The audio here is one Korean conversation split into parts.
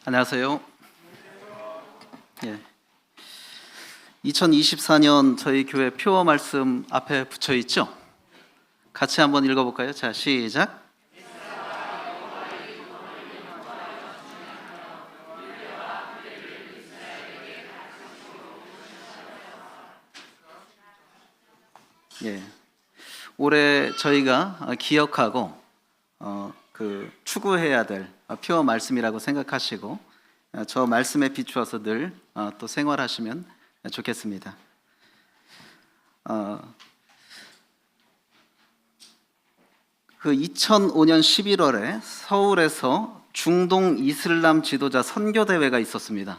안녕하세요. 2024년 저희 교회 표어 말씀 앞에 붙여 있죠? 같이 한번 읽어볼까요? 자, 시작. 올해 저희가 기억하고 추구해야 될 표어 말씀이라고 생각하시고 저 말씀에 비추어서 늘 또 생활하시면 좋겠습니다. 그 2005년 11월에 서울에서 중동 이슬람 지도자 선교 대회가 있었습니다.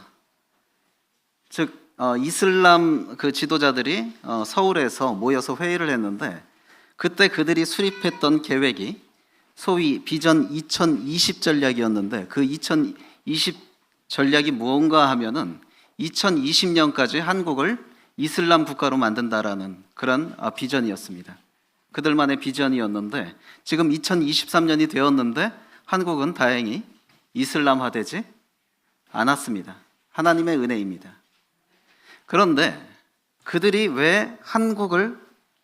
즉 이슬람 그 지도자들이 서울에서 모여서 회의를 했는데 그때 그들이 수립했던 계획이 소위 비전 2020 전략이었는데 그 2020 전략이 무언가 하면은 2020년까지 한국을 이슬람 국가로 만든다라는 그런 비전이었습니다. 그들만의 비전이었는데 지금 2023년이 되었는데 한국은 다행히 이슬람화되지 않았습니다. 하나님의 은혜입니다. 그런데 그들이 왜 한국을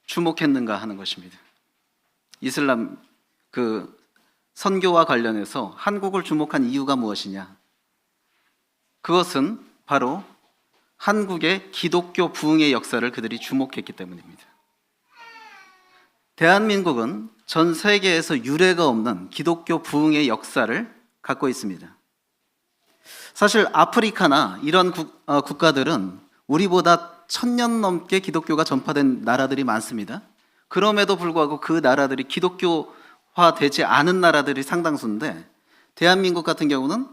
주목했는가 하는 것입니다. 이슬람 그 선교와 관련해서 한국을 주목한 이유가 무엇이냐? 그것은 바로 한국의 기독교 부흥의 역사를 그들이 주목했기 때문입니다. 대한민국은 전 세계에서 유례가 없는 기독교 부흥의 역사를 갖고 있습니다. 사실 아프리카나 이런 국가들은 우리보다 1000년 넘게 기독교가 전파된 나라들이 많습니다. 그럼에도 불구하고 그 나라들이 기독교화되지 않은 나라들이 상당수인데 대한민국 같은 경우는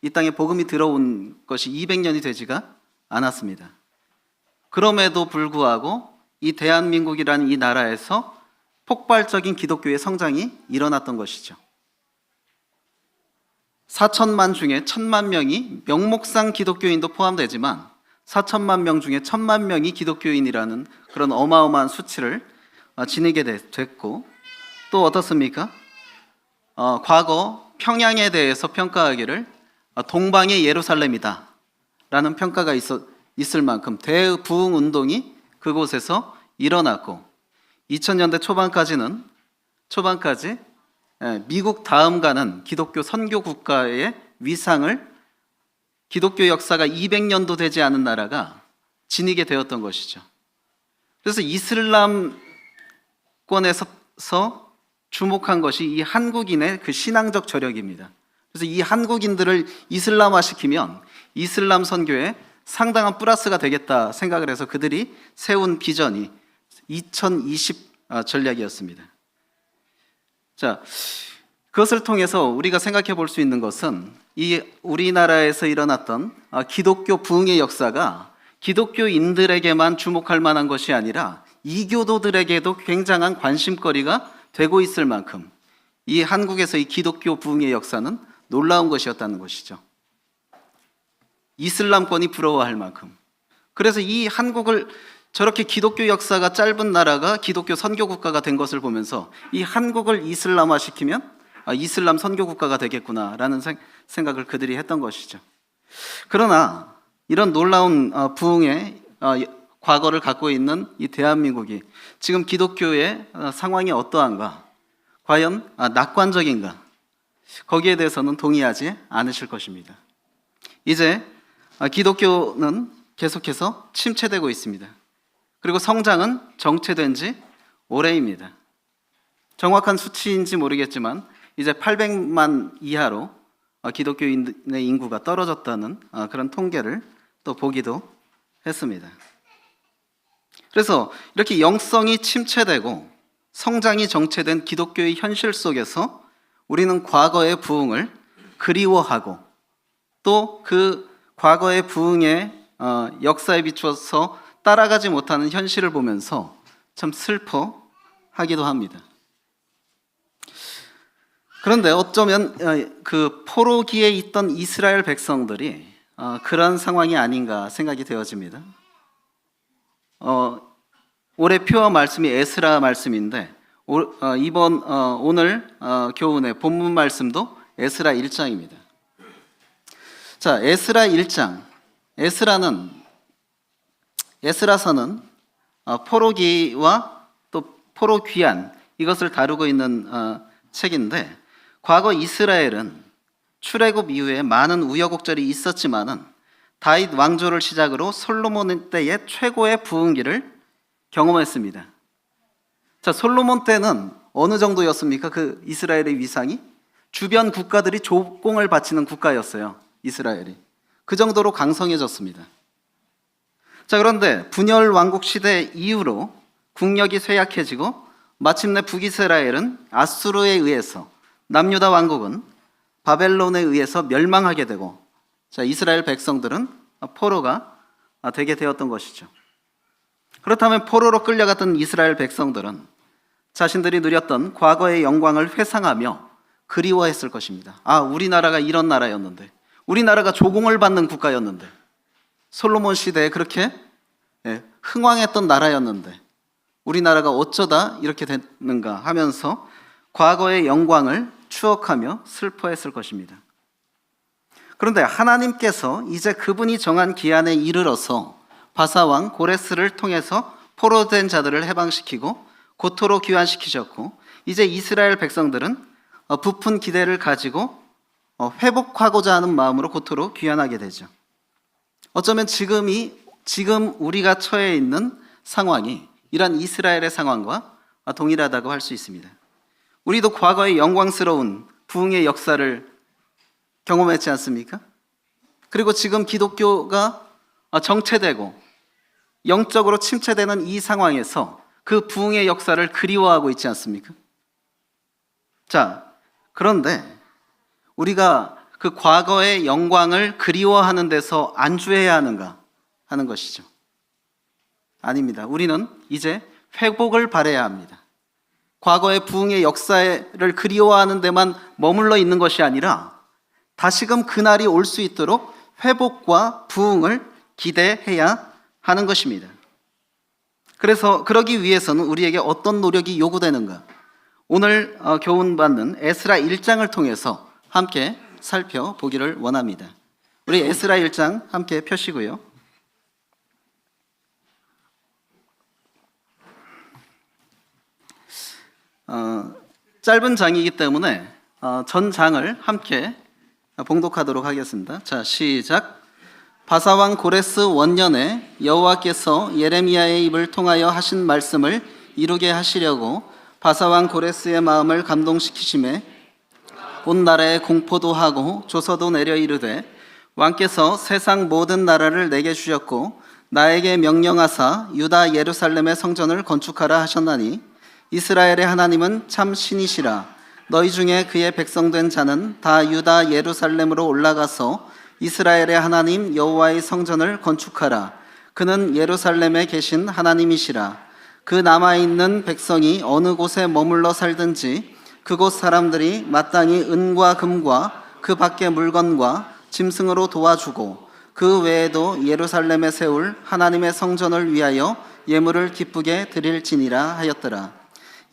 이 땅에 복음이 들어온 것이 200년이 되지가 않았습니다. 그럼에도 불구하고 이 대한민국이라는 이 나라에서 폭발적인 기독교의 성장이 일어났던 것이죠. 4천만 중에 1000만 명이 명목상 기독교인도 포함되지만 4천만 명 중에 1000만 명이 기독교인이라는 그런 어마어마한 수치를 지니게 됐고, 또 어떻습니까? 과거 평양에 대해서 평가하기를 동방의 예루살렘이다 라는 평가가 있을 만큼 대부흥 운동이 그곳에서 일어났고 2000년대 초반까지 미국 다음 가는 기독교 선교 국가의 위상을 기독교 역사가 200년도 되지 않은 나라가 지니게 되었던 것이죠. 그래서 이슬람권에서 주목한 것이 이 한국인의 그 신앙적 저력입니다. 그래서 이 한국인들을 이슬람화시키면 이슬람 선교에 상당한 플러스가 되겠다 생각을 해서 그들이 세운 비전이 2020 전략이었습니다. 자, 그것을 통해서 우리가 생각해 볼 수 있는 것은 이 우리나라에서 일어났던 기독교 부흥의 역사가 기독교인들에게만 주목할 만한 것이 아니라 이교도들에게도 굉장한 관심거리가 되고 있을 만큼 이 한국에서 이 기독교 부흥의 역사는 놀라운 것이었다는 것이죠. 이슬람권이 부러워할 만큼. 그래서 이 한국을 저렇게 기독교 역사가 짧은 나라가 기독교 선교 국가가 된 것을 보면서 이 한국을 이슬람화시키면 이슬람 선교 국가가 되겠구나라는 생각을 그들이 했던 것이죠. 그러나 이런 놀라운 부흥의 과거를 갖고 있는 이 대한민국이 지금 기독교의 상황이 어떠한가? 과연 낙관적인가? 거기에 대해서는 동의하지 않으실 것입니다. 이제 기독교는 계속해서 침체되고 있습니다. 그리고 성장은 정체된 지 오래입니다. 정확한 수치인지 모르겠지만 이제 800만 이하로 기독교인의 인구가 떨어졌다는 그런 통계를 또 보기도 했습니다. 그래서 이렇게 영성이 침체되고 성장이 정체된 기독교의 현실 속에서 우리는 과거의 부흥을 그리워하고 또 그 과거의 부흥의 역사에 비추어서 따라가지 못하는 현실을 보면서 참 슬퍼하기도 합니다. 그런데 어쩌면 그 포로기에 있던 이스라엘 백성들이 그런 상황이 아닌가 생각이 되어집니다. 올해 표어 말씀이 에스라 말씀인데 오늘 교훈의 본문 말씀도 에스라 1장입니다. 자, 에스라 1장. 에스라서는 포로기와 또 포로 귀환 이것을 다루고 있는 책인데, 과거 이스라엘은 출애굽 이후에 많은 우여곡절이 있었지만은 다윗 왕조를 시작으로 솔로몬 때의 최고의 부흥기를 경험했습니다. 자, 솔로몬 때는 어느 정도였습니까? 그 이스라엘의 위상이 주변 국가들이 조공을 바치는 국가였어요. 이스라엘이 그 정도로 강성해졌습니다. 자, 그런데 분열 왕국 시대 이후로 국력이 쇠약해지고 마침내 북이스라엘은 아수르에 의해서, 남유다 왕국은 바벨론에 의해서 멸망하게 되고, 자, 이스라엘 백성들은 포로가 되게 되었던 것이죠. 그렇다면 포로로 끌려갔던 이스라엘 백성들은 자신들이 누렸던 과거의 영광을 회상하며 그리워했을 것입니다. 우리나라가 이런 나라였는데, 우리나라가 조공을 받는 국가였는데, 솔로몬 시대에 그렇게 흥왕했던 나라였는데 우리나라가 어쩌다 이렇게 됐는가 하면서 과거의 영광을 추억하며 슬퍼했을 것입니다. 그런데 하나님께서 이제 그분이 정한 기한에 이르러서 바사왕 고레스를 통해서 포로된 자들을 해방시키고 고토로 귀환시키셨고, 이제 이스라엘 백성들은 부푼 기대를 가지고 회복하고자 하는 마음으로 고토로 귀환하게 되죠. 어쩌면 지금 우리가 처해 있는 상황이 이런 이스라엘의 상황과 동일하다고 할 수 있습니다. 우리도 과거의 영광스러운 부흥의 역사를 경험했지 않습니까? 그리고 지금 기독교가 정체되고 영적으로 침체되는 이 상황에서 그 부흥의 역사를 그리워하고 있지 않습니까? 자, 그런데 우리가 그 과거의 영광을 그리워하는 데서 안주해야 하는가 하는 것이죠. 아닙니다. 우리는 이제 회복을 바라야 합니다. 과거의 부흥의 역사를 그리워하는 데만 머물러 있는 것이 아니라 다시금 그날이 올 수 있도록 회복과 부흥을 기대해야 하는 것입니다. 그래서 그러기 위해서는 우리에게 어떤 노력이 요구되는가? 오늘 교훈받는 에스라 1장을 통해서 함께 살펴보기를 원합니다. 우리 에스라 1장 함께 펴시고요. 짧은 장이기 때문에 전 장을 함께 봉독하도록 하겠습니다. 자, 시작. 바사왕 고레스 원년에 여호와께서 예레미야의 입을 통하여 하신 말씀을 이루게 하시려고 바사왕 고레스의 마음을 감동시키심에 온 나라에 공포도 하고 조서도 내려 이르되, 왕께서 세상 모든 나라를 내게 주셨고 나에게 명령하사 유다 예루살렘의 성전을 건축하라 하셨나니, 이스라엘의 하나님은 참 신이시라. 너희 중에 그의 백성된 자는 다 유다 예루살렘으로 올라가서 이스라엘의 하나님 여호와의 성전을 건축하라. 그는 예루살렘에 계신 하나님이시라. 그 남아있는 백성이 어느 곳에 머물러 살든지 그곳 사람들이 마땅히 은과 금과 그 밖의 물건과 짐승으로 도와주고, 그 외에도 예루살렘에 세울 하나님의 성전을 위하여 예물을 기쁘게 드릴지니라 하였더라.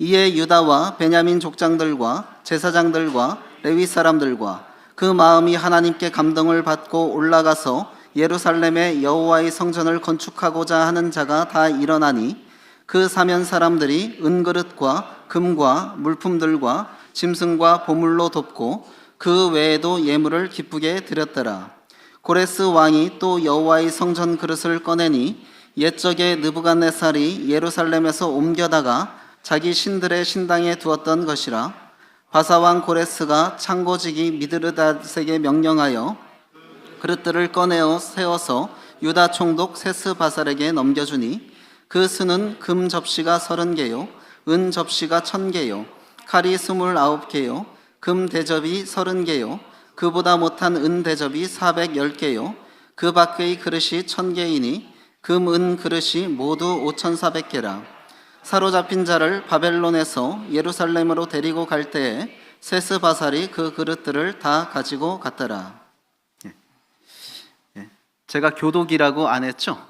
이에 유다와 베냐민 족장들과 제사장들과 레위 사람들과 그 마음이 하나님께 감동을 받고 올라가서 예루살렘에 여호와의 성전을 건축하고자 하는 자가 다 일어나니, 그 사면 사람들이 은그릇과 금과 물품들과 짐승과 보물로 돕고 그 외에도 예물을 기쁘게 드렸더라. 고레스 왕이 또 여호와의 성전 그릇을 꺼내니, 옛적에 느부갓네살이 예루살렘에서 옮겨다가 자기 신들의 신당에 두었던 것이라. 바사왕 고레스가 창고지기 미드르닷에게 명령하여 그릇들을 꺼내어 세워서 유다 총독 세스바살에게 넘겨주니, 그 스는 금 접시가 30개요 은 접시가 1000개요 칼이 29개요 금 대접이 30개요 그보다 못한 은 대접이 410개요 그 밖의 그릇이 1000개이니 금, 은 그릇이 모두 5400개라. 사로잡힌 자를 바벨론에서 예루살렘으로 데리고 갈 때에 세스바살이 그 그릇들을 다 가지고 갔더라. 제가 교독이라고 안 했죠?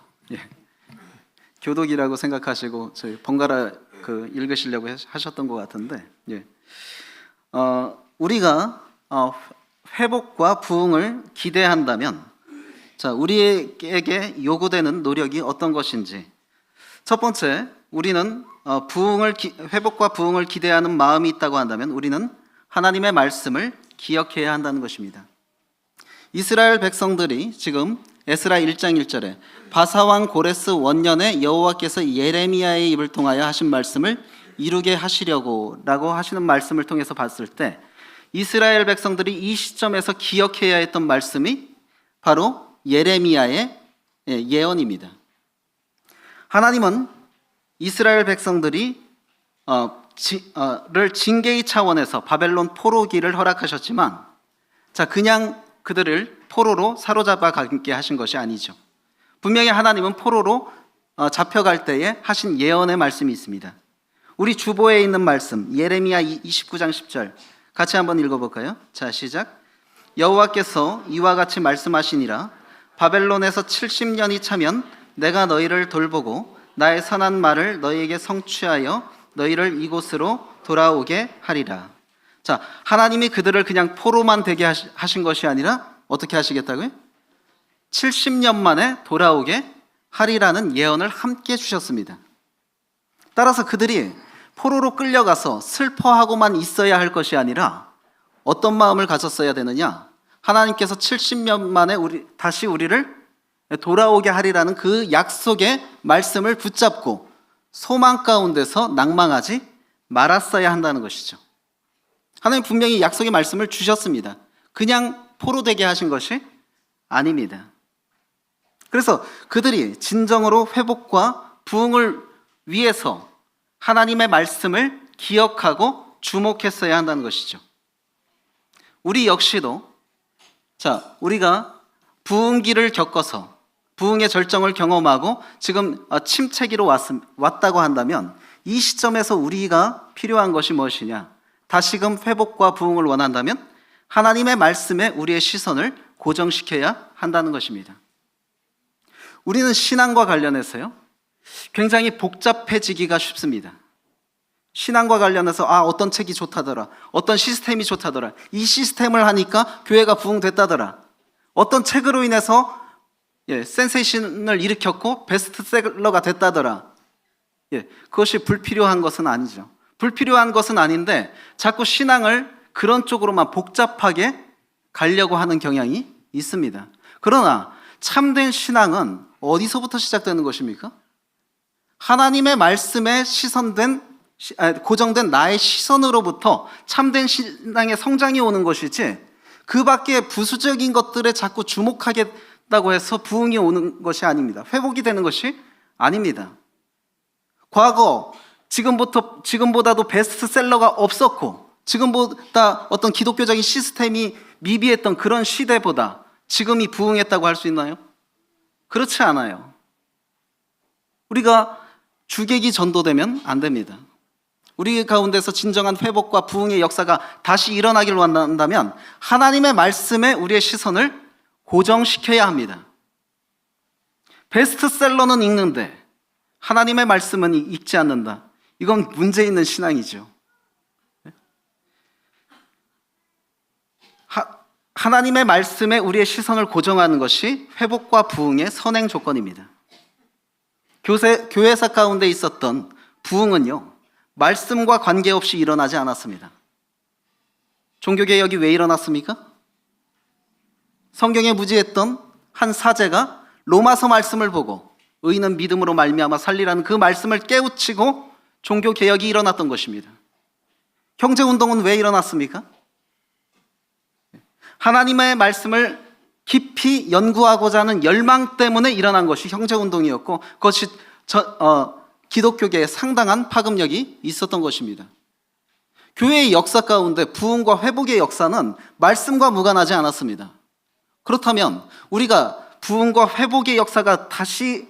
교독이라고 생각하시고 저희 번갈아 읽으시려고 하셨던 것 같은데, 우리가 회복과 부흥을 기대한다면, 자, 우리에게 요구되는 노력이 어떤 것인지. 첫 번째, 우리는 회복과 부흥을 기대하는 마음이 있다고 한다면 우리는 하나님의 말씀을 기억해야 한다는 것입니다. 이스라엘 백성들이 지금 에스라 1장 1절에 바사왕 고레스 원년에 여호와께서 예레미야의 입을 통하여 하신 말씀을 이루게 하시려고 라고 하시는 말씀을 통해서 봤을 때, 이스라엘 백성들이 이 시점에서 기억해야 했던 말씀이 바로 예레미야의 예언입니다. 하나님은 이스라엘 백성들이 징계의 차원에서 바벨론 포로기를 허락하셨지만, 자, 그냥 그들을 포로로 사로잡아 가게 하신 것이 아니죠. 분명히 하나님은 포로로 잡혀갈 때에 하신 예언의 말씀이 있습니다. 우리 주보에 있는 말씀, 예레미야 29장 10절 같이 한번 읽어볼까요? 자, 시작. 여호와께서 이와 같이 말씀하시니라. 바벨론에서 70년이 차면 내가 너희를 돌보고 나의 선한 말을 너희에게 성취하여 너희를 이곳으로 돌아오게 하리라. 자, 하나님이 그들을 그냥 포로만 되게 하신 것이 아니라 어떻게 하시겠다고요? 70년 만에 돌아오게 하리라는 예언을 함께 주셨습니다. 따라서 그들이 포로로 끌려가서 슬퍼하고만 있어야 할 것이 아니라 어떤 마음을 가졌어야 되느냐? 하나님께서 70년 만에 다시 우리를 돌아오게 하리라는 그 약속의 말씀을 붙잡고 소망 가운데서 낭망하지 말았어야 한다는 것이죠. 하나님 분명히 약속의 말씀을 주셨습니다. 그냥 포로되게 하신 것이 아닙니다. 그래서 그들이 진정으로 회복과 부흥을 위해서 하나님의 말씀을 기억하고 주목했어야 한다는 것이죠. 우리 역시도, 자, 우리가 부흥기를 겪어서 부흥의 절정을 경험하고 지금 침체기로 왔다고 한다면 이 시점에서 우리가 필요한 것이 무엇이냐? 다시금 회복과 부흥을 원한다면 하나님의 말씀에 우리의 시선을 고정시켜야 한다는 것입니다. 우리는 신앙과 관련해서요, 굉장히 복잡해지기가 쉽습니다. 신앙과 관련해서 어떤 책이 좋다더라, 어떤 시스템이 좋다더라, 이 시스템을 하니까 교회가 부흥됐다더라, 어떤 책으로 인해서 센세이션을 일으켰고 베스트셀러가 됐다더라. 그것이 불필요한 것은 아니죠. 불필요한 것은 아닌데 자꾸 신앙을 그런 쪽으로만 복잡하게 가려고 하는 경향이 있습니다. 그러나 참된 신앙은 어디서부터 시작되는 것입니까? 하나님의 말씀에 고정된 나의 시선으로부터 참된 신앙의 성장이 오는 것이지, 그 밖에 부수적인 것들에 자꾸 주목하겠다고 해서 부흥이 오는 것이 아닙니다. 회복이 되는 것이 아닙니다. 과거, 지금보다도 베스트셀러가 없었고 지금보다 어떤 기독교적인 시스템이 미비했던 그런 시대보다 지금이 부흥했다고 할 수 있나요? 그렇지 않아요. 우리가 주객이 전도되면 안 됩니다. 우리 가운데서 진정한 회복과 부흥의 역사가 다시 일어나길 원한다면 하나님의 말씀에 우리의 시선을 고정시켜야 합니다. 베스트셀러는 읽는데 하나님의 말씀은 읽지 않는다. 이건 문제 있는 신앙이죠. 하나님의 말씀에 우리의 시선을 고정하는 것이 회복과 부흥의 선행 조건입니다. 교회사 가운데 있었던 부흥은요, 말씀과 관계없이 일어나지 않았습니다. 종교개혁이 왜 일어났습니까? 성경에 무지했던 한 사제가 로마서 말씀을 보고 의인은 믿음으로 말미암아 살리라는 그 말씀을 깨우치고 종교개혁이 일어났던 것입니다. 형제운동은 왜 일어났습니까? 하나님의 말씀을 깊이 연구하고자 하는 열망 때문에 일어난 것이 형제운동이었고, 그것이 기독교계에 상당한 파급력이 있었던 것입니다. 교회의 역사 가운데 부흥과 회복의 역사는 말씀과 무관하지 않았습니다. 그렇다면 우리가 부흥과 회복의 역사가 다시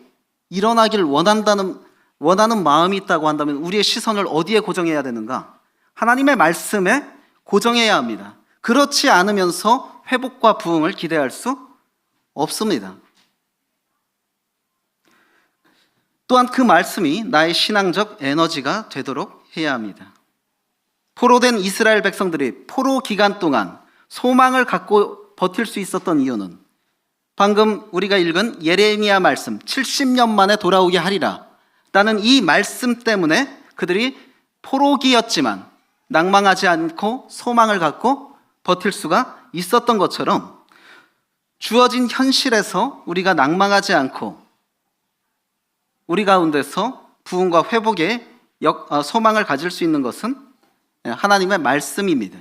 일어나길 원하는 마음이 있다고 한다면 우리의 시선을 어디에 고정해야 되는가? 하나님의 말씀에 고정해야 합니다. 그렇지 않으면서 회복과 부흥을 기대할 수 없습니다. 또한 그 말씀이 나의 신앙적 에너지가 되도록 해야 합니다. 포로된 이스라엘 백성들이 포로 기간 동안 소망을 갖고 버틸 수 있었던 이유는 방금 우리가 읽은 예레미야 말씀 70년 만에 돌아오게 하리라 라는 이 말씀 때문에 그들이 포로기였지만 낭망하지 않고 소망을 갖고 버틸 수가 있었던 것처럼 주어진 현실에서 우리가 낭망하지 않고 우리 가운데서 부흥과 회복의 소망을 가질 수 있는 것은 하나님의 말씀입니다.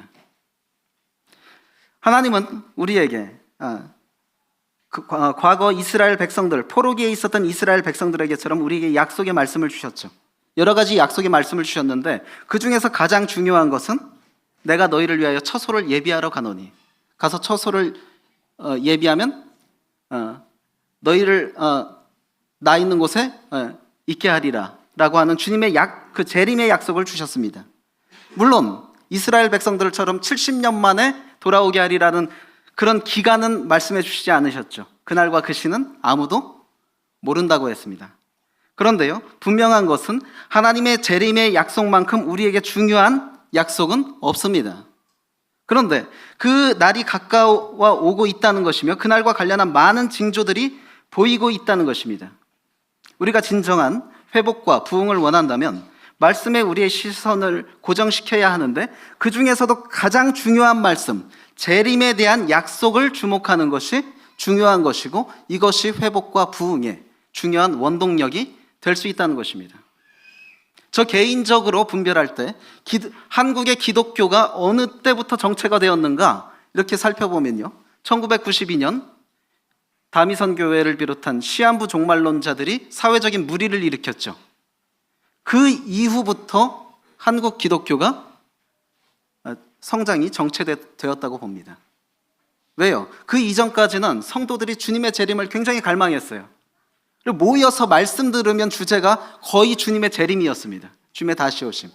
하나님은 우리에게 과거 이스라엘 백성들, 포로기에 있었던 이스라엘 백성들에게처럼 우리에게 약속의 말씀을 주셨죠. 여러 가지 약속의 말씀을 주셨는데 그 중에서 가장 중요한 것은 내가 너희를 위하여 처소를 예비하러 가노니 가서 처소를 예비하면 너희를 나 있는 곳에 있게 하리라 라고 하는 주님의 그 재림의 약속을 주셨습니다. 물론 이스라엘 백성들처럼 70년 만에 돌아오게 하리라는 그런 기간은 말씀해 주시지 않으셨죠. 그날과 그 시는 아무도 모른다고 했습니다. 그런데요, 분명한 것은 하나님의 재림의 약속만큼 우리에게 중요한 약속은 없습니다. 그런데 그 날이 가까워 오고 있다는 것이며 그날과 관련한 많은 징조들이 보이고 있다는 것입니다. 우리가 진정한 회복과 부흥을 원한다면 말씀에 우리의 시선을 고정시켜야 하는데 그 중에서도 가장 중요한 말씀, 재림에 대한 약속을 주목하는 것이 중요한 것이고 이것이 회복과 부흥의 중요한 원동력이 될 수 있다는 것입니다. 저 개인적으로 분별할 때 한국의 기독교가 어느 때부터 정체가 되었는가 이렇게 살펴보면요, 1992년 다미선교회를 비롯한 시한부 종말론자들이 사회적인 물의를 일으켰죠. 그 이후부터 한국 기독교가 성장이 정체되었다고 봅니다. 왜요? 그 이전까지는 성도들이 주님의 재림을 굉장히 갈망했어요. 그리고 모여서 말씀 들으면 주제가 거의 주님의 재림이었습니다. 주님의 다시 오심.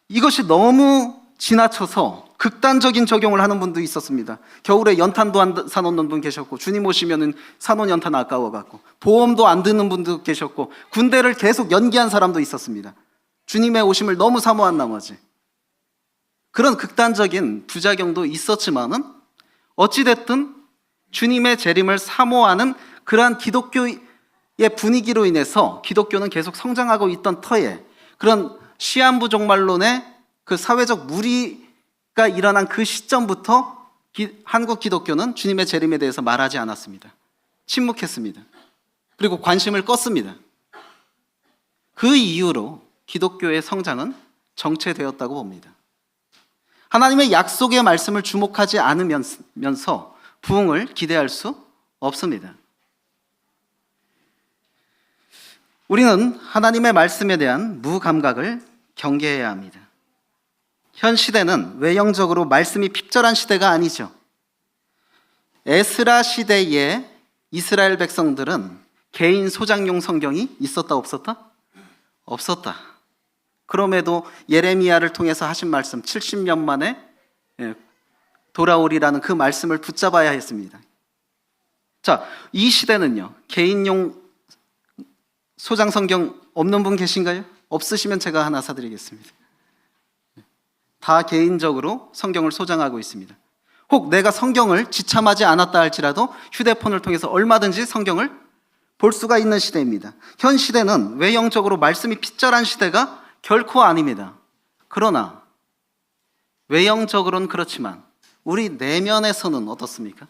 이것이 너무 지나쳐서 극단적인 적용을 하는 분도 있었습니다. 겨울에 연탄도 안 사놓는 분 계셨고, 주님 오시면은 사놓은 연탄 아까워갖고, 보험도 안 드는 분도 계셨고, 군대를 계속 연기한 사람도 있었습니다. 주님의 오심을 너무 사모한 나머지. 그런 극단적인 부작용도 있었지만은 어찌됐든 주님의 재림을 사모하는 그러한 기독교의 분위기로 인해서 기독교는 계속 성장하고 있던 터에 그런 시한부 종말론의 그 사회적 무리가 일어난 그 시점부터 한국 기독교는 주님의 재림에 대해서 말하지 않았습니다. 침묵했습니다. 그리고 관심을 껐습니다. 그 이후로 기독교의 성장은 정체되었다고 봅니다. 하나님의 약속의 말씀을 주목하지 않으면서 부흥을 기대할 수 없습니다. 우리는 하나님의 말씀에 대한 무감각을 경계해야 합니다. 현 시대는 외형적으로 말씀이 핍절한 시대가 아니죠. 에스라 시대에 이스라엘 백성들은 개인 소장용 성경이 있었다 없었다? 없었다. 그럼에도 예레미야를 통해서 하신 말씀 70년 만에 돌아오리라는 그 말씀을 붙잡아야 했습니다. 자, 이 시대는요, 개인용 소장 성경 없는 분 계신가요? 없으시면 제가 하나 사드리겠습니다. 다 개인적으로 성경을 소장하고 있습니다. 혹 내가 성경을 지참하지 않았다 할지라도 휴대폰을 통해서 얼마든지 성경을 볼 수가 있는 시대입니다. 현 시대는 외형적으로 말씀이 핍절한 시대가 결코 아닙니다. 그러나 외형적으로는 그렇지만 우리 내면에서는 어떻습니까?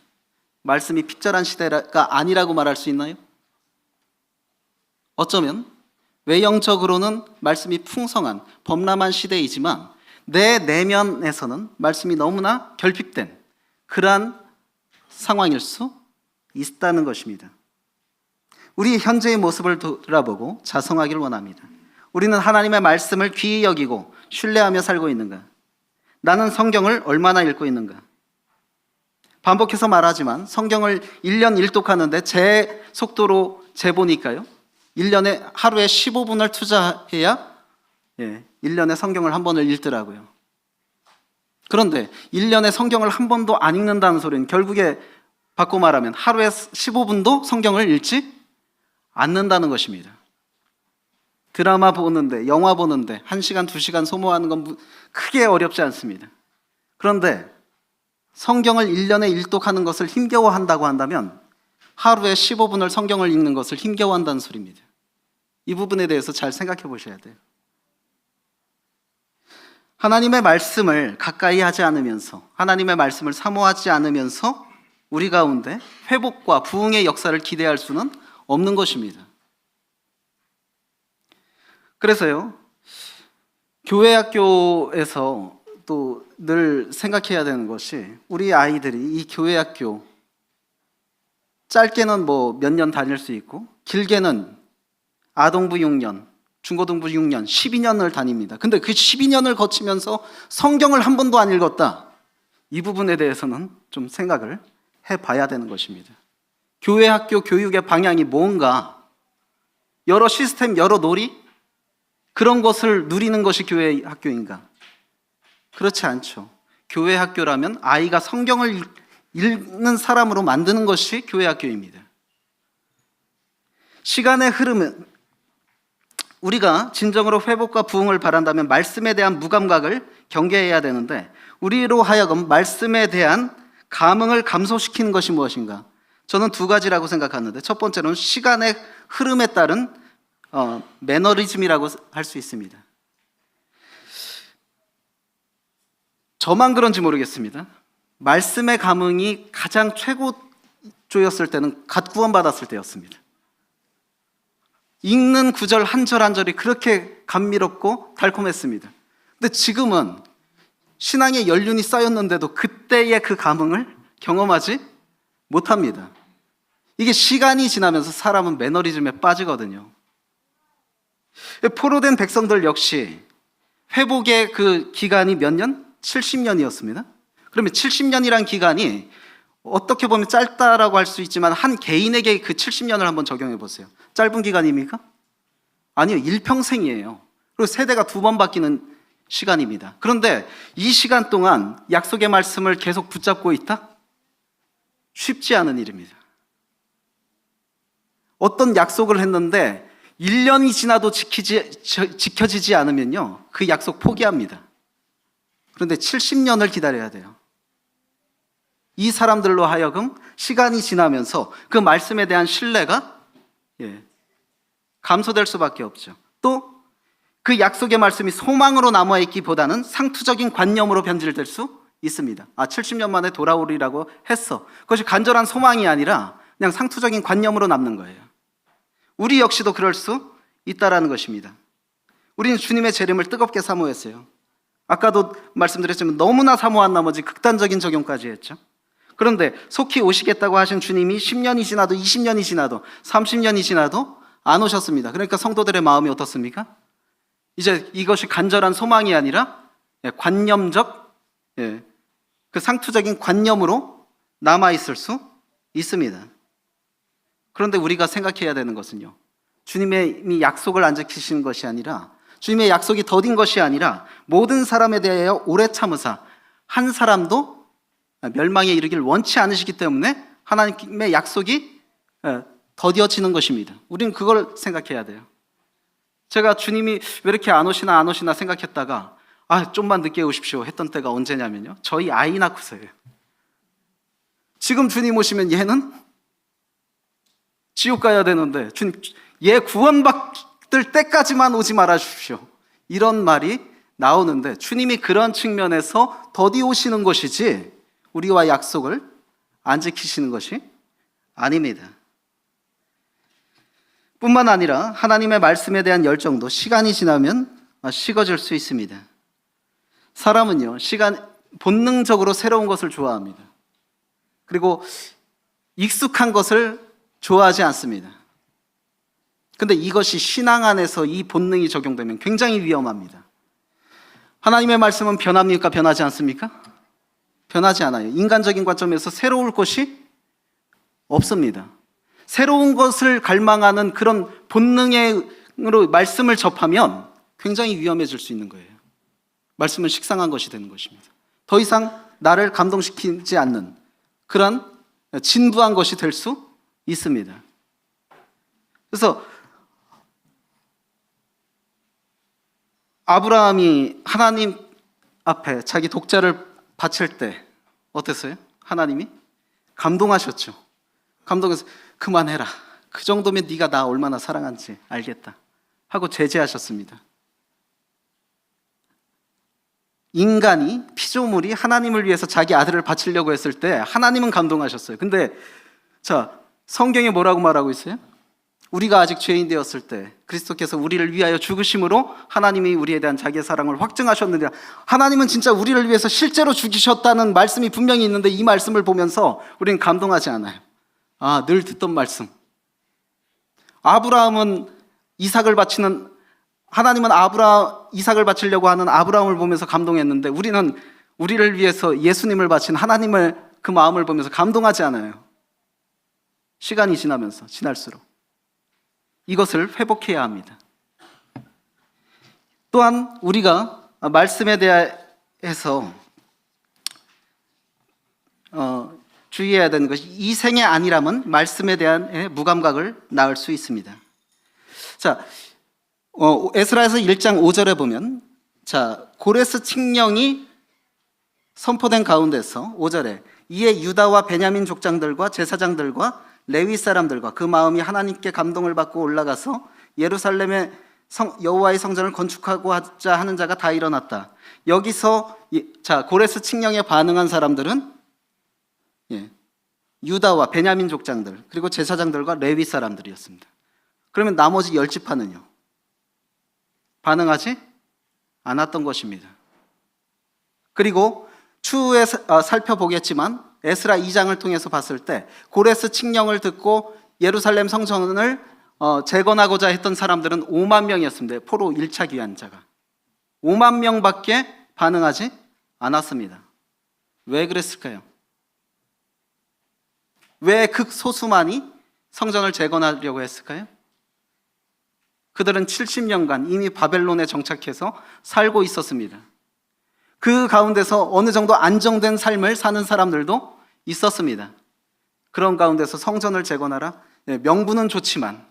말씀이 핍절한 시대가 아니라고 말할 수 있나요? 어쩌면 외형적으로는 말씀이 풍성한 범람한 시대이지만 내 내면에서는 말씀이 너무나 결핍된 그러한 상황일 수 있다는 것입니다. 우리 현재의 모습을 돌아보고 자성하기를 원합니다. 우리는 하나님의 말씀을 귀히 여기고 신뢰하며 살고 있는가? 나는 성경을 얼마나 읽고 있는가? 반복해서 말하지만 성경을 1년 일독하는데 제 속도로 재보니까요, 1년에 하루에 15분을 투자해야 1년에 성경을 한 번을 읽더라고요. 그런데 1년에 성경을 한 번도 안 읽는다는 소리는 결국에 바꿔 말하면 하루에 15분도 성경을 읽지 않는다는 것입니다. 드라마 보는데, 영화 보는데 1시간, 2시간 소모하는 건 크게 어렵지 않습니다. 그런데 성경을 1년에 일독하는 것을 힘겨워한다고 한다면 하루에 15분을 성경을 읽는 것을 힘겨워한다는 소리입니다. 이 부분에 대해서 잘 생각해 보셔야 돼요. 하나님의 말씀을 가까이 하지 않으면서, 하나님의 말씀을 사모하지 않으면서 우리 가운데 회복과 부흥의 역사를 기대할 수는 없는 것입니다. 그래서요, 교회 학교에서 또 늘 생각해야 되는 것이, 우리 아이들이 이 교회 학교 짧게는 뭐 몇 년 다닐 수 있고 길게는 아동부 6년, 중고등부 6년, 12년을 다닙니다. 근데 그 12년을 거치면서 성경을 한 번도 안 읽었다. 이 부분에 대해서는 좀 생각을 해봐야 되는 것입니다. 교회 학교 교육의 방향이 뭔가, 여러 시스템, 여러 놀이, 그런 것을 누리는 것이 교회 학교인가? 그렇지 않죠. 교회 학교라면 아이가 성경을 읽는 사람으로 만드는 것이 교회 학교입니다. 시간의 흐름은, 우리가 진정으로 회복과 부흥을 바란다면 말씀에 대한 무감각을 경계해야 되는데, 우리로 하여금 말씀에 대한 감흥을 감소시키는 것이 무엇인가? 저는 두 가지라고 생각하는데, 첫 번째로는 시간의 흐름에 따른 매너리즘이라고 할 수 있습니다. 저만 그런지 모르겠습니다. 말씀의 감흥이 가장 최고조였을 때는 갓 구원받았을 때였습니다. 읽는 구절 한 절 한 절이 그렇게 감미롭고 달콤했습니다. 근데 지금은 신앙의 연륜이 쌓였는데도 그때의 그 감흥을 경험하지 못합니다. 이게 시간이 지나면서 사람은 매너리즘에 빠지거든요. 포로된 백성들 역시 회복의 그 기간이 몇 년? 70년이었습니다. 그러면 70년이란 기간이 어떻게 보면 짧다라고 할 수 있지만 한 개인에게 그 70년을 한번 적용해 보세요. 짧은 기간입니까? 아니요, 일평생이에요. 그리고 세대가 두 번 바뀌는 시간입니다. 그런데 이 시간 동안 약속의 말씀을 계속 붙잡고 있다? 쉽지 않은 일입니다. 어떤 약속을 했는데 1년이 지나도 지켜지지 않으면요, 그 약속 포기합니다. 그런데 70년을 기다려야 돼요. 이 사람들로 하여금 시간이 지나면서 그 말씀에 대한 신뢰가 감소될 수밖에 없죠. 또 그 약속의 말씀이 소망으로 남아있기보다는 상투적인 관념으로 변질될 수 있습니다. 70년 만에 돌아오리라고 했어. 그것이 간절한 소망이 아니라 그냥 상투적인 관념으로 남는 거예요. 우리 역시도 그럴 수 있다라는 것입니다. 우리는 주님의 재림을 뜨겁게 사모했어요. 아까도 말씀드렸지만 너무나 사모한 나머지 극단적인 적용까지 했죠. 그런데 속히 오시겠다고 하신 주님이 10년이 지나도 20년이 지나도 30년이 지나도 안 오셨습니다. 그러니까 성도들의 마음이 어떻습니까? 이제 이것이 간절한 소망이 아니라 관념적, 그 상투적인 관념으로 남아있을 수 있습니다. 그런데 우리가 생각해야 되는 것은요, 주님의 약속을 안 지키시는 것이 아니라, 주님의 약속이 더딘 것이 아니라 모든 사람에 대하여 오래 참으사 한 사람도 멸망에 이르길 원치 않으시기 때문에 하나님의 약속이 더뎌지는 것입니다. 우리는 그걸 생각해야 돼요. 제가 주님이 왜 이렇게 안 오시나 생각했다가 좀만 늦게 오십시오 했던 때가 언제냐면요, 저희 아이 낳고서예요. 지금 주님 오시면 얘는 지옥 가야 되는데 주님, 얘 구원받을 때까지만 오지 말아 주십시오, 이런 말이 나오는데, 주님이 그런 측면에서 더디 오시는 것이지 우리와 약속을 안 지키시는 것이 아닙니다. 뿐만 아니라 하나님의 말씀에 대한 열정도 시간이 지나면 식어질 수 있습니다. 사람은요, 본능적으로 새로운 것을 좋아합니다. 그리고 익숙한 것을 좋아하지 않습니다. 근데 이것이 신앙 안에서 이 본능이 적용되면 굉장히 위험합니다. 하나님의 말씀은 변합니까? 변하지 않습니까? 변하지 않아요. 인간적인 관점에서 새로울 것이 없습니다. 새로운 것을 갈망하는 그런 본능으로 말씀을 접하면 굉장히 위험해질 수 있는 거예요. 말씀은 식상한 것이 되는 것입니다. 더 이상 나를 감동시키지 않는 그런 진부한 것이 될 수 있습니다. 그래서 아브라함이 하나님 앞에 자기 독자를 바칠 때 어땠어요? 하나님이 감동하셨죠. 감동해서 그만해라. 그 정도면 네가 나 얼마나 사랑하는지 알겠다 하고 제재하셨습니다. 인간이 피조물이 하나님을 위해서 자기 아들을 바치려고 했을 때 하나님은 감동하셨어요. 근데 자, 성경에 뭐라고 말하고 있어요? 우리가 아직 죄인 되었을 때 그리스도께서 우리를 위하여 죽으심으로 하나님이 우리에 대한 자기의 사랑을 확증하셨느니라. 하나님은 진짜 우리를 위해서 실제로 죽이셨다는 말씀이 분명히 있는데 이 말씀을 보면서 우리는 감동하지 않아요. 아, 늘 듣던 말씀. 아브라함은 이삭을 바치는, 하나님은 이삭을 바치려고 하는 아브라함을 보면서 감동했는데 우리는 우리를 위해서 예수님을 바친 하나님을, 그 마음을 보면서 감동하지 않아요. 시간이 지날수록 이것을 회복해야 합니다. 또한 우리가 말씀에 대해서 주의해야 되는 것이 이생의 안일함은 말씀에 대한 무감각을 낳을 수 있습니다. 자, 에스라에서 1장 5절에 보면, 자, 고레스 칙령이 선포된 가운데서 5절에 이에 유다와 베냐민 족장들과 제사장들과 레위 사람들과 그 마음이 하나님께 감동을 받고 올라가서 예루살렘의 여호와의 성전을 건축하고자 하는 자가 다 일어났다. 여기서 자, 고레스 칙령에 반응한 사람들은 유다와 베냐민 족장들 그리고 제사장들과 레위 사람들이었습니다. 그러면 나머지 10지파는요? 반응하지 않았던 것입니다. 그리고 추후에 살펴보겠지만 에스라 2장을 통해서 봤을 때 고레스 칙령을 듣고 예루살렘 성전을 재건하고자 했던 사람들은 5만 명이었습니다. 포로 1차 귀환자가 5만 명밖에 반응하지 않았습니다. 왜 그랬을까요? 왜 극소수만이 성전을 재건하려고 했을까요? 그들은 70년간 이미 바벨론에 정착해서 살고 있었습니다. 그 가운데서 어느 정도 안정된 삶을 사는 사람들도 있었습니다. 그런 가운데서 성전을 재건하라? 명분은 좋지만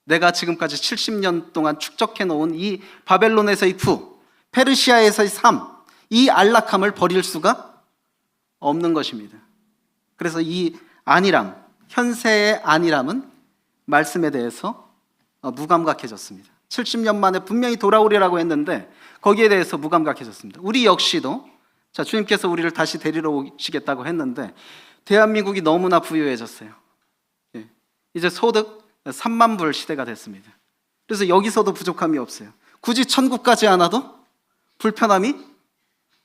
내가 지금까지 70년 동안 축적해 놓은 이 바벨론에서의 부, 페르시아에서의 삶, 이 안락함을 버릴 수가 없는 것입니다. 그래서 이 안일함, 현세의 안일함은 말씀에 대해서 무감각해졌습니다. 70년 만에 분명히 돌아오리라고 했는데 거기에 대해서 무감각해졌습니다. 우리 역시도 자, 주님께서 우리를 다시 데리러 오시겠다고 했는데 대한민국이 너무나 부유해졌어요. 이제 소득 3만 불 시대가 됐습니다. 그래서 여기서도 부족함이 없어요. 굳이 천국 가지 않아도 불편함이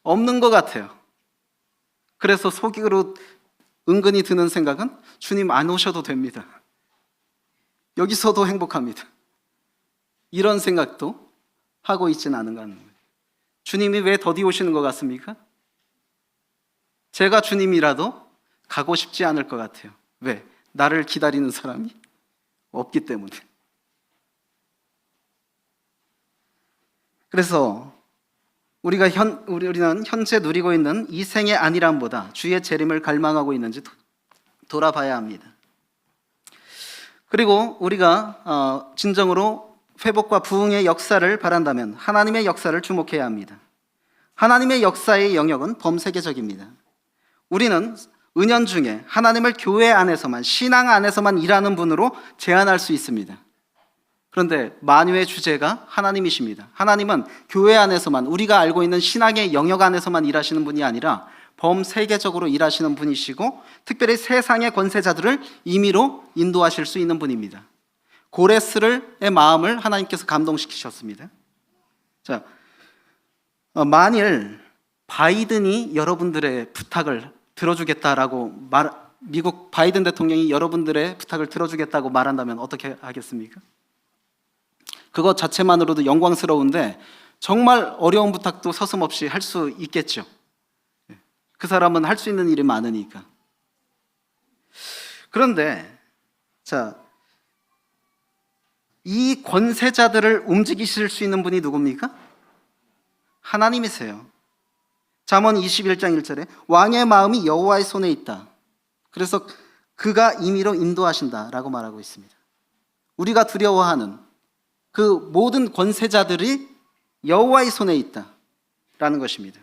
없는 것 같아요. 그래서 속으로 은근히 드는 생각은 주님 안 오셔도 됩니다. 여기서도 행복합니다. 이런 생각도 하고 있지는 않은가 하는 거예요. 주님이 왜 더디 오시는 것 같습니까? 제가 주님이라도 가고 싶지 않을 것 같아요. 왜? 나를 기다리는 사람이 없기 때문에. 그래서 우리는 현재 누리고 있는 이 생의 안일함보다 주의 재림을 갈망하고 있는지 돌아봐야 합니다. 그리고 우리가 진정으로 회복과 부흥의 역사를 바란다면 하나님의 역사를 주목해야 합니다. 하나님의 역사의 영역은 범세계적입니다. 우리는 은연중에 하나님을 교회 안에서만, 신앙 안에서만 일하는 분으로 제한할 수 있습니다. 그런데 만유의 주제가 하나님이십니다. 하나님은 교회 안에서만, 우리가 알고 있는 신앙의 영역 안에서만 일하시는 분이 아니라 범세계적으로 일하시는 분이시고 특별히 세상의 권세자들을 임의로 인도하실 수 있는 분입니다. 고레스의 마음을 하나님께서 감동시키셨습니다. 자, 만일 바이든이 여러분들의 부탁을 들어주겠다라고 미국 바이든 대통령이 여러분들의 부탁을 들어주겠다고 말한다면 어떻게 하겠습니까? 그것 자체만으로도 영광스러운데 정말 어려운 부탁도 서슴없이 할 수 있겠죠. 그 사람은 할 수 있는 일이 많으니까. 그런데 자, 이 권세자들을 움직이실 수 있는 분이 누굽니까? 하나님이세요. 잠언 21장 1절에 왕의 마음이 여호와의 손에 있다. 그래서 그가 임의로 인도하신다라고 말하고 있습니다. 우리가 두려워하는 그 모든 권세자들이 여호와의 손에 있다라는 것입니다.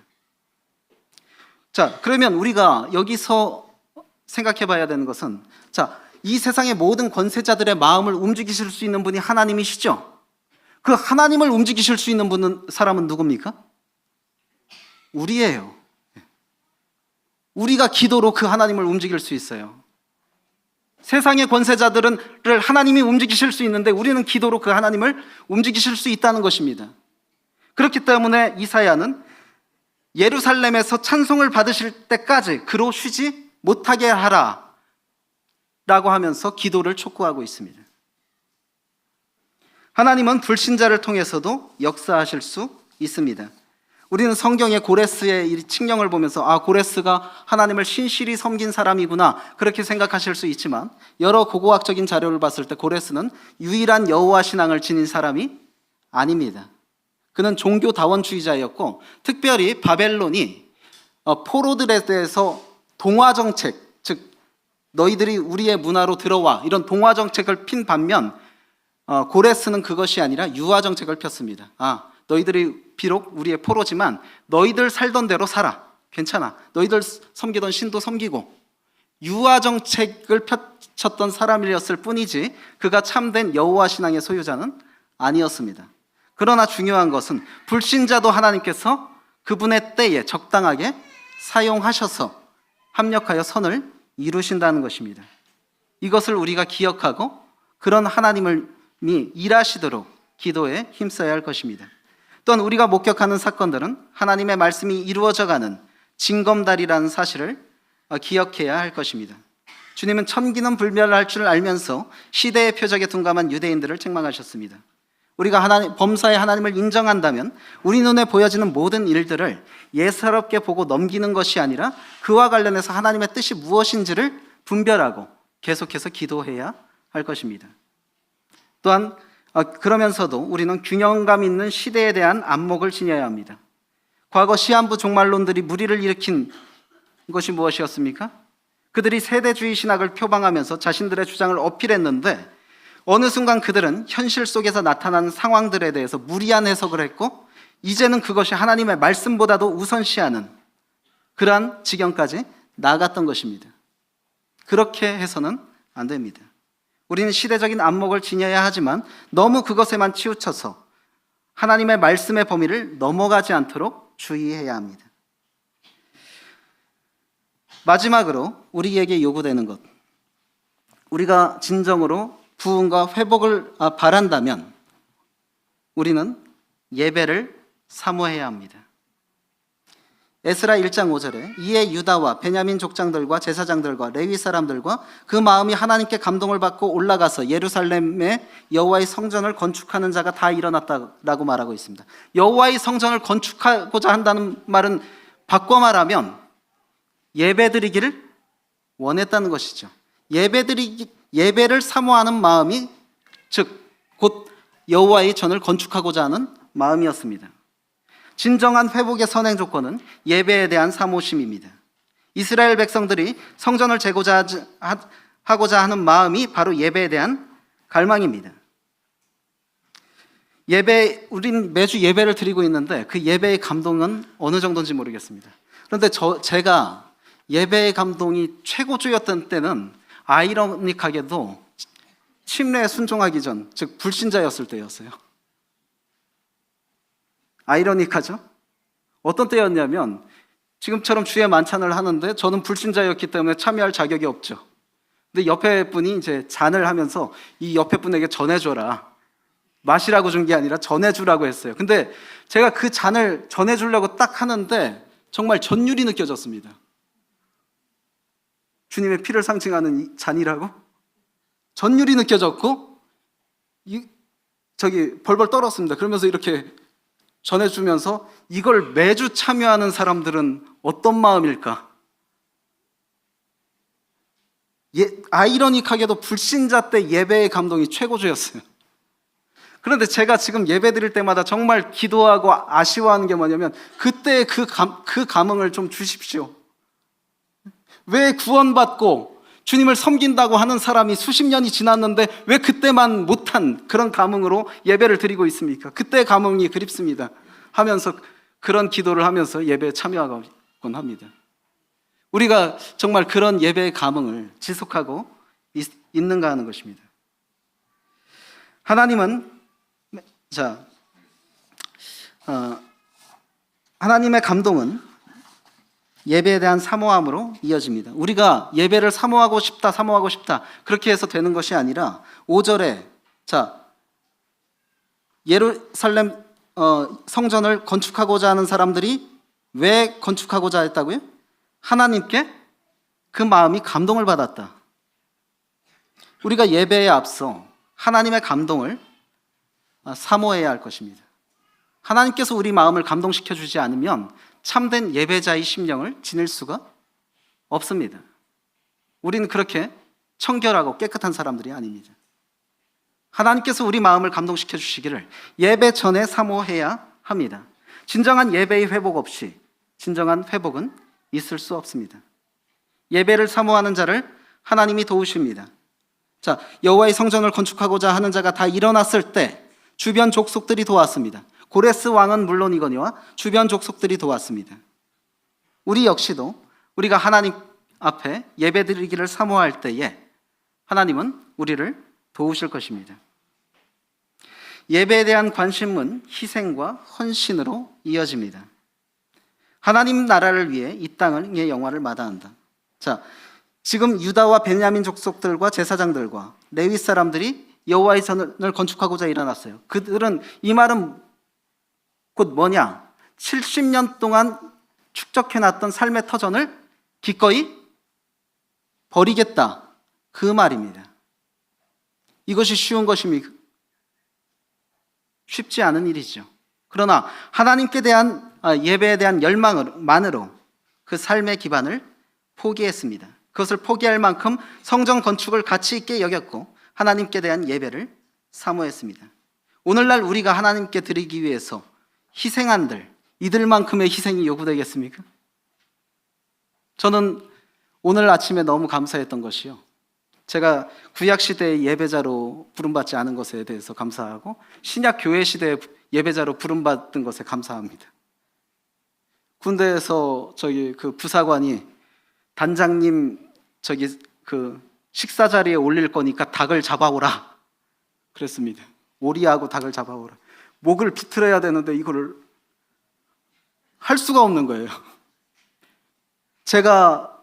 자, 그러면 우리가 여기서 생각해 봐야 되는 것은, 자, 이 세상의 모든 권세자들의 마음을 움직이실 수 있는 분이 하나님이시죠? 그 하나님을 움직이실 수 있는 사람은 누굽니까? 우리예요. 우리가 기도로 그 하나님을 움직일 수 있어요. 세상의 권세자들을 하나님이 움직이실 수 있는데 우리는 기도로 그 하나님을 움직이실 수 있다는 것입니다. 그렇기 때문에 이사야는 예루살렘에서 찬송을 받으실 때까지 그로 쉬지 못하게 하라 라고 하면서 기도를 촉구하고 있습니다. 하나님은 불신자를 통해서도 역사하실 수 있습니다. 우리는 성경의 고레스의 이 칙령을 보면서 고레스가 하나님을 신실히 섬긴 사람이구나 그렇게 생각하실 수 있지만, 여러 고고학적인 자료를 봤을 때 고레스는 유일한 여호와 신앙을 지닌 사람이 아닙니다. 그는 종교다원주의자였고, 특별히 바벨론이 포로들에 대해서 동화정책, 즉 너희들이 우리의 문화로 들어와, 이런 동화정책을 핀 반면 고레스는 그것이 아니라 유화정책을 폈습니다. 너희들이 비록 우리의 포로지만 너희들 살던 대로 살아. 괜찮아. 너희들 섬기던 신도 섬기고. 유화정책을 펼쳤던 사람이었을 뿐이지 그가 참된 여호와 신앙의 소유자는 아니었습니다. 그러나 중요한 것은 불신자도 하나님께서 그분의 때에 적당하게 사용하셔서 합력하여 선을 이루신다는 것입니다. 이것을 우리가 기억하고 그런 하나님이 일하시도록 기도에 힘써야 할 것입니다. 또한 우리가 목격하는 사건들은 하나님의 말씀이 이루어져가는 징검다리라는 사실을 기억해야 할 것입니다. 주님은 천기는 불멸할 줄 알면서 시대의 표적에 둔감한 유대인들을 책망하셨습니다. 우리가 범사의 하나님을 인정한다면 우리 눈에 보여지는 모든 일들을 예사롭게 보고 넘기는 것이 아니라 그와 관련해서 하나님의 뜻이 무엇인지를 분별하고 계속해서 기도해야 할 것입니다. 또한 그러면서도 우리는 균형감 있는 시대에 대한 안목을 지녀야 합니다. 과거 시한부 종말론들이 무리를 일으킨 것이 무엇이었습니까? 그들이 세대주의 신학을 표방하면서 자신들의 주장을 어필했는데, 어느 순간 그들은 현실 속에서 나타나는 상황들에 대해서 무리한 해석을 했고, 이제는 그것이 하나님의 말씀보다도 우선시하는 그러한 지경까지 나아갔던 것입니다. 그렇게 해서는 안 됩니다. 우리는 시대적인 안목을 지녀야 하지만 너무 그것에만 치우쳐서 하나님의 말씀의 범위를 넘어가지 않도록 주의해야 합니다. 마지막으로 우리에게 요구되는 것, 우리가 진정으로 부흥과 회복을 바란다면 우리는 예배를 사모해야 합니다. 에스라 1장 5절에 이에 유다와 베냐민 족장들과 제사장들과 레위 사람들과 그 마음이 하나님께 감동을 받고 올라가서 예루살렘에 여호와의 성전을 건축하는 자가 다 일어났다라고 말하고 있습니다. 여호와의 성전을 건축하고자 한다는 말은 바꿔 말하면 예배드리기를 원했다는 것이죠. 예배를 사모하는 마음이, 즉 곧 여호와의 전을 건축하고자 하는 마음이었습니다. 진정한 회복의 선행 조건은 예배에 대한 사모심입니다. 이스라엘 백성들이 성전을 하고자 하는 마음이 바로 예배에 대한 갈망입니다. 우린 매주 예배를 드리고 있는데 그 예배의 감동은 어느 정도인지 모르겠습니다. 그런데 제가 예배의 감동이 최고조였던 때는 아이러니하게도 침례에 순종하기 전, 즉 불신자였을 때였어요. 아이러니하죠? 어떤 때였냐면 지금처럼 주의 만찬을 하는데 저는 불신자였기 때문에 참여할 자격이 없죠. 근데 옆에 분이 이제 잔을 하면서 이 옆에 분에게 전해줘라. 마시라고 준 게 아니라 전해주라고 했어요. 근데 제가 그 잔을 전해주려고 딱 하는데 정말 전율이 느껴졌습니다. 주님의 피를 상징하는 이 잔이라고? 전율이 느껴졌고 벌벌 떨었습니다. 그러면서 이렇게 전해주면서 이걸 매주 참여하는 사람들은 어떤 마음일까? 아이러니하게도 불신자 때 예배의 감동이 최고조였어요. 그런데 제가 지금 예배 드릴 때마다 정말 기도하고 아쉬워하는 게 뭐냐면 그때의 그 감흥을 좀 주십시오. 왜 구원받고 주님을 섬긴다고 하는 사람이 수십 년이 지났는데 왜 그때만 못한 그런 감흥으로 예배를 드리고 있습니까? 그때의 감흥이 그립습니다 하면서 그런 기도를 하면서 예배에 참여하곤 합니다. 우리가 정말 그런 예배의 감흥을 지속하고 있는가 하는 것입니다. 하나님은 하나님의 감동은 예배에 대한 사모함으로 이어집니다. 우리가 예배를 사모하고 싶다 그렇게 해서 되는 것이 아니라 5절에 예루살렘 성전을 건축하고자 하는 사람들이 왜 건축하고자 했다고요? 하나님께 그 마음이 감동을 받았다. 우리가 예배에 앞서 하나님의 감동을 사모해야 할 것입니다. 하나님께서 우리 마음을 감동시켜 주지 않으면 참된 예배자의 심령을 지닐 수가 없습니다. 우리는 그렇게 청결하고 깨끗한 사람들이 아닙니다. 하나님께서 우리 마음을 감동시켜 주시기를 예배 전에 사모해야 합니다. 진정한 예배의 회복 없이 진정한 회복은 있을 수 없습니다. 예배를 사모하는 자를 하나님이 도우십니다. 여호와의 성전을 건축하고자 하는 자가 다 일어났을 때 주변 족속들이 도왔습니다. 고레스 왕은 물론이거니와 주변 족속들이 도왔습니다. 우리 역시도 우리가 하나님 앞에 예배드리기를 사모할 때에 하나님은 우리를 도우실 것입니다. 예배에 대한 관심은 희생과 헌신으로 이어집니다. 하나님 나라를 위해 이 땅의 영화를 마다한다. 지금 유다와 베냐민 족속들과 제사장들과 레위 사람들이 여호와의 전을 건축하고자 일어났어요. 그들은 이 말은 곧 뭐냐? 70년 동안 축적해놨던 삶의 터전을 기꺼이 버리겠다, 그 말입니다. 이것이 쉬운 것입니까? 쉽지 않은 일이죠. 그러나 하나님께 대한 예배에 대한 열망만으로 그 삶의 기반을 포기했습니다. 그것을 포기할 만큼 성전 건축을 가치 있게 여겼고 하나님께 대한 예배를 사모했습니다. 오늘날 우리가 하나님께 드리기 위해서 희생한들, 이들만큼의 희생이 요구되겠습니까? 저는 오늘 아침에 너무 감사했던 것이요, 제가 구약시대의 예배자로 부름받지 않은 것에 대해서 감사하고 신약 교회 시대의 예배자로 부름받은 것에 감사합니다. 군대에서 그 부사관이 단장님 그 식사 자리에 올릴 거니까 닭을 잡아오라 그랬습니다. 오리하고 닭을 잡아오라. 목을 비틀어야 되는데 이거를 할 수가 없는 거예요. 제가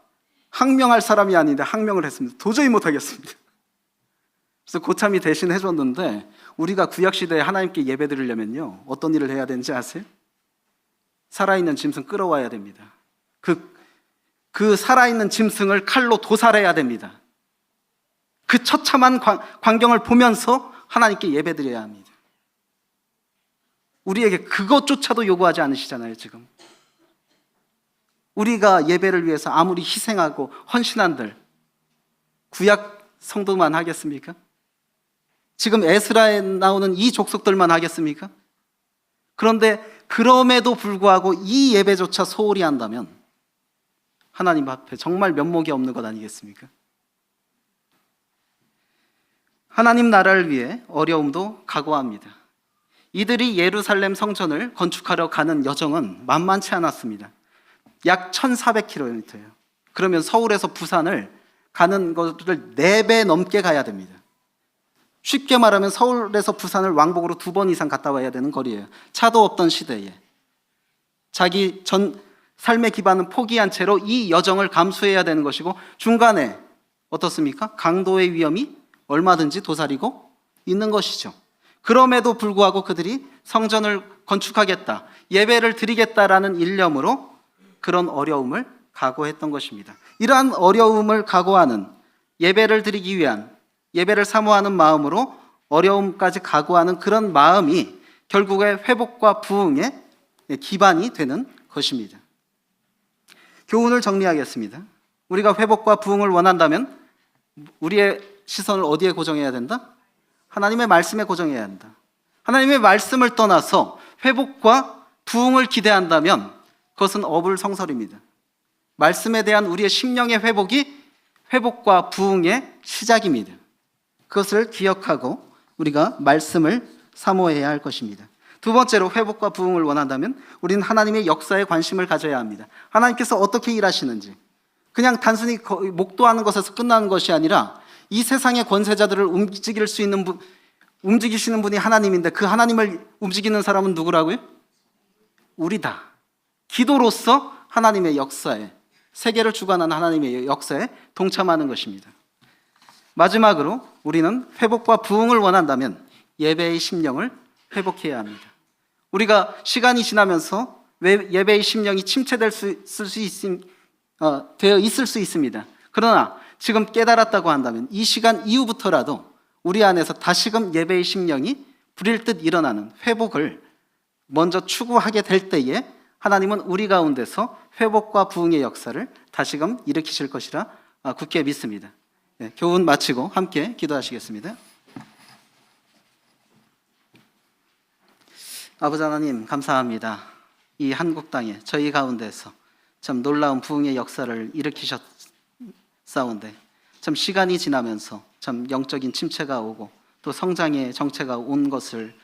항명할 사람이 아닌데 항명을 했습니다. 도저히 못하겠습니다. 그래서 고참이 대신 해줬는데, 우리가 구약시대에 하나님께 예배드리려면요 어떤 일을 해야 되는지 아세요? 살아있는 짐승 끌어와야 됩니다. 그 살아있는 짐승을 칼로 도살해야 됩니다. 그 처참한 광경을 보면서 하나님께 예배드려야 합니다. 우리에게 그것조차도 요구하지 않으시잖아요. 지금 우리가 예배를 위해서 아무리 희생하고 헌신한들 구약 성도만 하겠습니까? 지금 에스라에 나오는 이 족속들만 하겠습니까? 그런데 그럼에도 불구하고 이 예배조차 소홀히 한다면 하나님 앞에 정말 면목이 없는 것 아니겠습니까? 하나님 나라를 위해 어려움도 각오합니다. 이들이 예루살렘 성전을 건축하려 가는 여정은 만만치 않았습니다. 약 1400km예요. 그러면 서울에서 부산을 가는 것을 4배 넘게 가야 됩니다. 쉽게 말하면 서울에서 부산을 왕복으로 2번 이상 갔다 와야 되는 거리예요. 차도 없던 시대에 자기 전 삶의 기반은 포기한 채로 이 여정을 감수해야 되는 것이고, 중간에 어떻습니까? 강도의 위험이 얼마든지 도사리고 있는 것이죠. 그럼에도 불구하고 그들이 성전을 건축하겠다, 예배를 드리겠다라는 일념으로 그런 어려움을 각오했던 것입니다. 이러한 어려움을 각오하는, 예배를 드리기 위한, 예배를 사모하는 마음으로 어려움까지 각오하는 그런 마음이 결국에 회복과 부흥의 기반이 되는 것입니다. 교훈을 정리하겠습니다. 우리가 회복과 부흥을 원한다면 우리의 시선을 어디에 고정해야 된다? 하나님의 말씀에 고정해야 한다. 하나님의 말씀을 떠나서 회복과 부흥을 기대한다면 그것은 어불성설입니다. 말씀에 대한 우리의 심령의 회복이 회복과 부흥의 시작입니다. 그것을 기억하고 우리가 말씀을 사모해야 할 것입니다. 두 번째로, 회복과 부흥을 원한다면 우리는 하나님의 역사에 관심을 가져야 합니다. 하나님께서 어떻게 일하시는지, 그냥 단순히 목도하는 것에서 끝나는 것이 아니라 이 세상의 권세자들을 움직이시는 분이 하나님인데 그 하나님을 움직이는 사람은 누구라고요? 우리다. 기도로서 하나님의 역사에, 세계를 주관하는 하나님의 역사에 동참하는 것입니다. 마지막으로 우리는 회복과 부흥을 원한다면 예배의 심령을 회복해야 합니다. 우리가 시간이 지나면서 예배의 심령이 침체될 되어 있을 수 있습니다. 그러나 지금 깨달았다고 한다면 이 시간 이후부터라도 우리 안에서 다시금 예배의 심령이 불일 듯 일어나는 회복을 먼저 추구하게 될 때에 하나님은 우리 가운데서 회복과 부흥의 역사를 다시금 일으키실 것이라 굳게 믿습니다. 교훈 마치고 함께 기도하시겠습니다. 아버지 하나님 감사합니다. 이 한국 땅에 저희 가운데서 참 놀라운 부흥의 역사를 일으키셨사온데 참 시간이 지나면서 참 영적인 침체가 오고 또 성장의 정체가 온 것을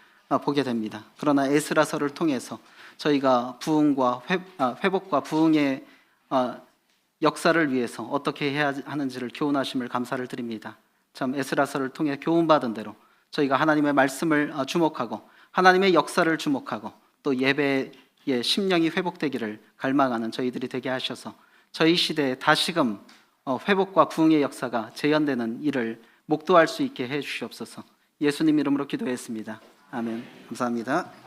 보게 됩니다. 그러나 에스라서를 통해서 저희가 부흥과 회복과 부흥의 역사를 위해서 어떻게 해야 하는지를 교훈하심을 감사를 드립니다. 참 에스라서를 통해 교훈받은 대로 저희가 하나님의 말씀을 주목하고 하나님의 역사를 주목하고 또 예배의 심령이 회복되기를 갈망하는 저희들이 되게 하셔서 저희 시대에 다시금 회복과 부흥의 역사가 재현되는 일을 목도할 수 있게 해 주시옵소서. 예수님 이름으로 기도했습니다. 아멘. 감사합니다.